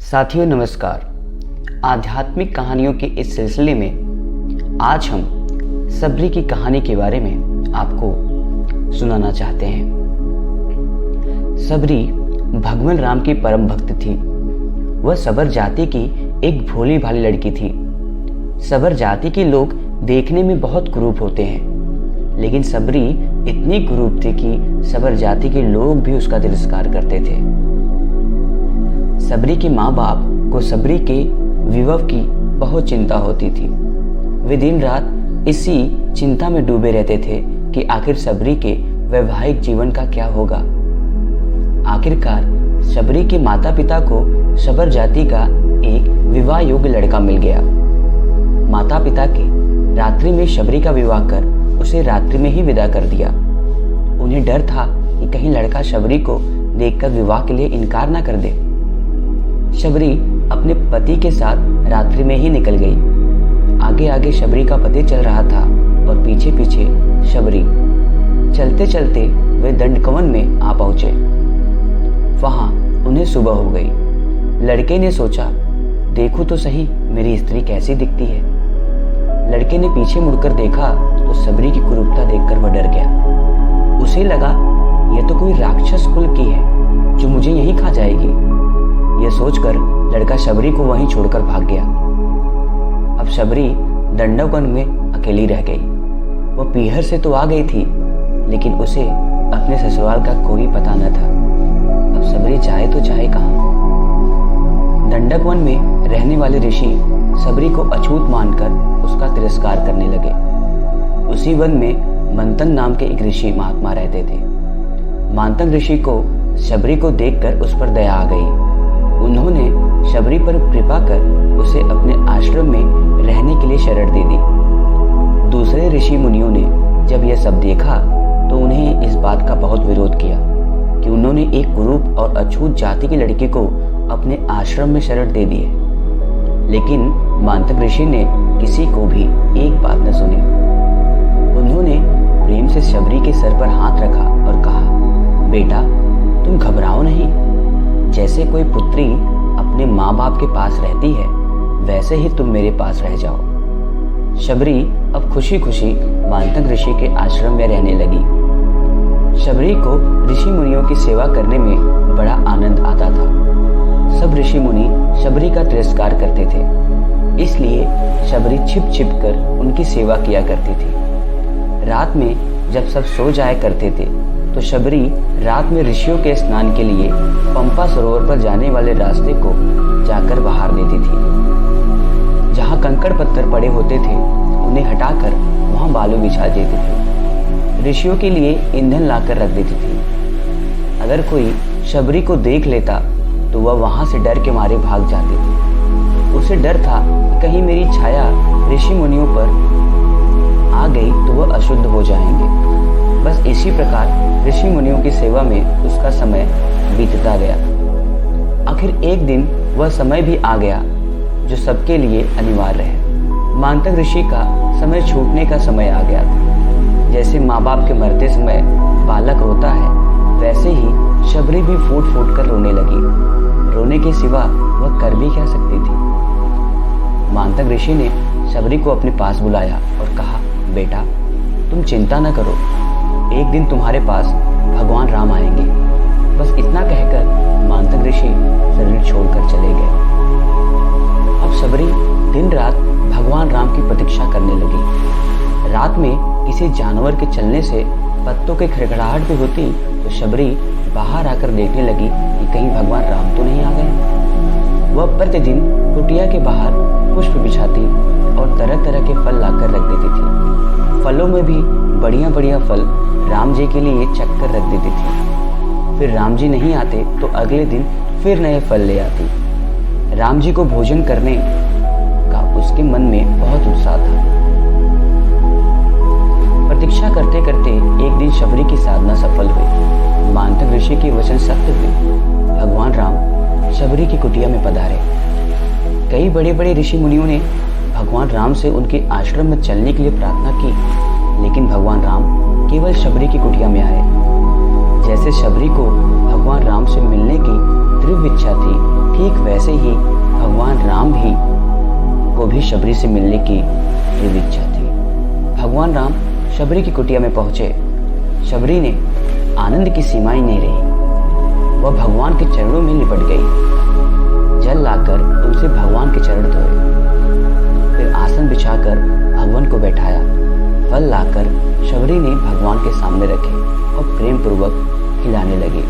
साथियों नमस्कार। आध्यात्मिक कहानियों के इस सिलसिले में आज हम सबरी की कहानी के बारे में आपको सुनाना चाहते हैं। सबरी भगवान राम की परम भक्त थी। वह सबर जाति की एक भोली भाली लड़की थी। सबर जाति के लोग देखने में बहुत कुरूप होते हैं, लेकिन सबरी इतनी कुरूप थी कि सबर जाति के लोग भी उसका तिरस्कार करते थे। सबरी के माँ बाप को सबरी के विवाह की बहुत चिंता होती थी। वे दिन रात इसी चिंता में डूबे रहते थे कि आखिर सबरी के वैवाहिक जीवन का क्या होगा। आखिरकार सबरी के माता पिता को सबर जाति का एक विवाह योग्य लड़का मिल गया। माता पिता के रात्रि में सबरी का विवाह कर उसे रात्रि में ही विदा कर दिया। उन्हें डर था कि कहीं लड़का सबरी को देखकर विवाह के लिए इनकार न कर दे। सबरी अपने पति के साथ रात्रि में ही निकल गई। आगे आगे सबरी का पति चल रहा था और पीछे पीछे सबरी। चलते चलते वे दंडकवन में आ पहुंचे। वहां उन्हें सुबह हो गई। लड़के ने सोचा, देखूं तो सही मेरी स्त्री कैसी दिखती है। लड़के ने पीछे मुड़कर देखा तो सबरी की कुरूपता देखकर वह डर गया। उसे लगा यह तो कोई राक्षस कुल की है जो मुझे यहीं खा जाएगी। यह सोचकर लड़का सबरी को वहीं छोड़कर भाग गया। अब सबरी दंडकवन में अकेली रह गई। वह पीहर से तो आ गई थी, लेकिन उसे अपने ससुराल का कोई पता न था। अब सबरी जाए तो जाए कहाँ। दंडकवन में रहने वाले ऋषि सबरी को अछूत मानकर उसका तिरस्कार करने लगे। उसी वन में मंथन नाम के एक ऋषि महात्मा रहते थे। मंथन ऋषि को सबरी को देखकर उस पर दया आ गई। उन्होंने सबरी पर कृपा कर उसे अपने आश्रम में रहने के लिए शरण दे दी। दूसरे ऋषि मुनियों ने जब यह सब देखा तो उन्हें इस बात का बहुत विरोध किया कि उन्होंने एक कुरूप और अछूत जाति की लड़की को अपने आश्रम में शरण दे दी है। लेकिन मंथन ऋषि ने किसी को भी एक बात न सुनी। उन्होंने प्रेम से सबरी के सर पर हाथ रखा और कहा, बेटा तुम घबराओ नहीं। जैसे कोई पुत्री अपने माँ बाप के पास रहती है, वैसे ही तुम मेरे पास रह जाओ। सबरी अब खुशी खुशी मंथन ऋषि के आश्रम में रहने लगी। सबरी को ऋषि मुनियों की सेवा करने में बड़ा आनंद आता था। सब ऋषि मुनि सबरी का तिरस्कार करते थे, इसलिए सबरी छिप छिप कर उनकी सेवा किया करती थी। रात में जब सब सो जाया करते थे तो सबरी रात में ऋषियों के स्नान के लिए पंपा सरोवर पर जाने वाले रास्ते को जाकर बहार देती थी। जहाँ कंकड़ पत्थर पड़े होते थे उन्हें हटाकर वहाँ बालू बिछा देती थी। ऋषियों के लिए ईंधन लाकर रख देती थी। अगर कोई सबरी को देख लेता तो वह वहाँ से डर के मारे भाग जाते थे। उसे डर था कि कहीं मेरी छाया ऋषि मुनियों पर आ गई तो वह अशुद्ध हो जाएंगे। बस इसी प्रकार ऋषि मुनियों की सेवा में उसका समय बीतता गया। आखिर एक दिन वह समय भी आ गया जो सबके लिए अनिवार्य है। मंथन ऋषि का समय छूटने का समय आ गया था। जैसे माँ बाप के मरते समय बालक रोता है, वैसे ही सबरी भी फूट फूट कर रोने लगी। रोने के सिवा वह कर भी क्या सकती थी। मंथन ऋषि ने सबरी को अपने पास बुलाया और कहा, बेटा तुम चिंता न करो, एक दिन तुम्हारे पास भगवान राम आएंगे। बस इतना कहकर मंथन ऋषि शरीर छोड़कर चले गए। अब सबरी दिन रात भगवान राम की प्रतीक्षा करने लगी। रात में किसी जानवर के चलने से पत्तों की खड़खड़ाहट भी होती तो सबरी बाहर आकर देखने लगी कि कहीं भगवान राम तो नहीं आ गए। वह प्रतिदिन कुटिया के बाहर पुष्प बिछाती और तरह तरह के फल लाकर रख देती थी। फलों में भी बढ़िया बढ़िया फल राम जी के लिए चक्कर रख देती थी। फिर राम जी नहीं आते तो अगले दिन फिर नए फल ले आती। राम जी को भोजन करने का उसके मन में बहुत उत्साह था। प्रतीक्षा करते करते एक दिन सबरी की साधना सफल हुई। मंथन ऋषि के वचन सत्य हुए। भगवान राम सबरी की कुटिया में पधारे। कई बड़े बड़े ऋषि मुनियों ने भगवान राम से उनके आश्रम में चलने के लिए प्रार्थना की, लेकिन भगवान राम केवल सबरी की कुटिया में आए। जैसे सबरी को भगवान राम से मिलने की तीव्र इच्छा थी ठीक वैसे ही भगवान राम को भी शबरी से मिलने की तीव्र इच्छा थी। भगवान राम शबरी की कुटिया में पहुंचे। शबरी ने आनंद की सीमाएं नहीं रही। वह भगवान के चरणों में लिपट गई। जल लाकर उनसे भगवान के चरण धोए, फिर आसन बिछाकर भगवान को बैठाया। फल लाकर शबरी ने भगवान के सामने रखे और प्रेम पूर्वक खिलाने लगी।